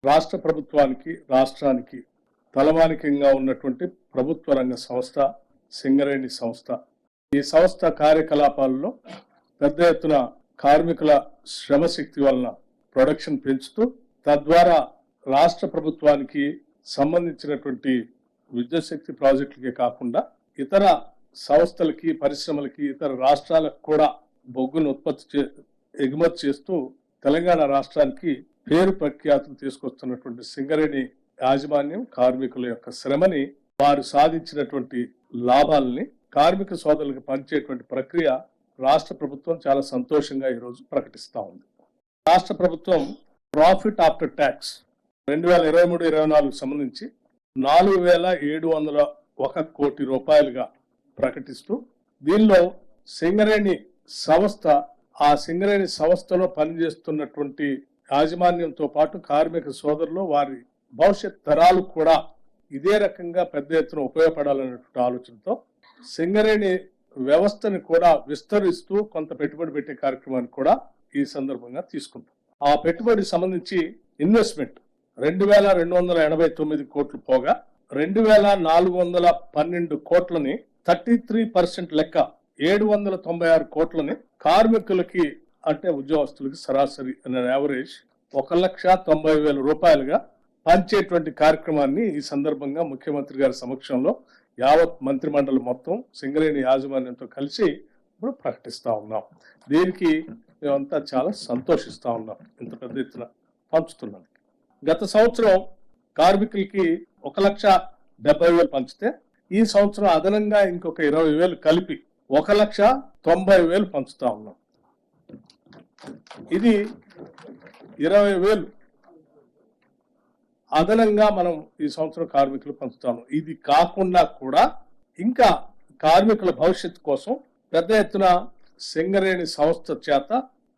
రాష్ట్ర ప్రభుత్వానికి రాష్ట్రానికి తలమానికంగా ఉన్నటువంటి ప్రభుత్వ రంగ సంస్థ సింగరేణి సంస్థ. ఈ సంస్థ కార్యకలాపాల్లో పెద్ద ఎత్తున కార్మికుల శ్రమశక్తి వలన ప్రొడక్షన్ పెంచుతూ తద్వారా రాష్ట్ర ప్రభుత్వానికి సంబంధించినటువంటి విద్యుత్ శక్తి ప్రాజెక్టులకే కాకుండా ఇతర సంస్థలకి పరిశ్రమలకి ఇతర రాష్ట్రాలకు కూడా బొగ్గును ఎగుమతి చేస్తూ తెలంగాణ రాష్ట్రానికి పేరు ప్రఖ్యాతులు తీసుకొస్తున్నటువంటి సింగరేణి యాజమాన్యం కార్మికుల యొక్క శ్రమని వారు సాధించినటువంటి లాభాలని కార్మిక సోదరులకు పంచేటువంటి ప్రక్రియ రాష్ట్ర ప్రభుత్వం చాలా సంతోషంగా ఈరోజు ప్రకటిస్తా ఉంది. రాష్ట్ర ప్రభుత్వం ప్రాఫిట్ ఆఫ్టర్ ట్యాక్స్ 2023-24 సంబంధించి 4,701 కోటి రూపాయలుగా ప్రకటిస్తూ దీనిలో సింగరేణి సంస్థ ఆ సింగరేణి సంస్థలో పనిచేస్తున్నటువంటి యాజమాన్యంతో పాటు కార్మిక సోదరులు వారి భవిష్యత్ తరాలు కూడా ఇదే రకంగా పెద్ద ఎత్తున ఉపయోగపడాలనేటువంటి ఆలోచనతో సింగరేణి వ్యవస్థని కూడా విస్తరిస్తూ కొంత పెట్టుబడి పెట్టే కార్యక్రమాన్ని కూడా ఈ సందర్భంగా తీసుకుంటాం. ఆ పెట్టుబడి సంబంధించి ఇన్వెస్ట్మెంట్ 2,289 కోట్లు పోగా 2,412 కోట్లని 33% లెక్క 796 కోట్లని కార్మికులకి అంటే ఉద్యోగస్తులకి సరాసరి యావరేజ్ 1,90,000 రూపాయలుగా పంచేటువంటి కార్యక్రమాన్ని ఈ సందర్భంగా ముఖ్యమంత్రి గారి సమక్షంలో యావత్ మంత్రిమండలి మొత్తం సింగరేణి యాజమాన్యంతో కలిసి ఇప్పుడు ప్రకటిస్తా ఉన్నాం. దీనికి మేమంతా చాలా సంతోషిస్తా ఉన్నాం. ఇంత పెద్ద ఎత్తున పంచుతున్నాం. గత సంవత్సరం కార్మికులకి 1,70,000 పంచితే ఈ సంవత్సరం అదనంగా ఇంకొక 20,000 కలిపి 1,90,000 పంచుతా ఉన్నాం. ఇది 20,000 అదనంగా మనం ఈ సంవత్సరం కార్మికులు పంచుతాము. ఇది కాకుండా కూడా ఇంకా కార్మికుల భవిష్యత్తు కోసం పెద్ద ఎత్తున సింగరేణి సంస్థ చేత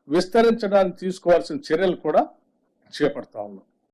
విస్తరించడానికి తీసుకోవాల్సిన చర్యలు కూడా చేపడతా ఉన్నాం.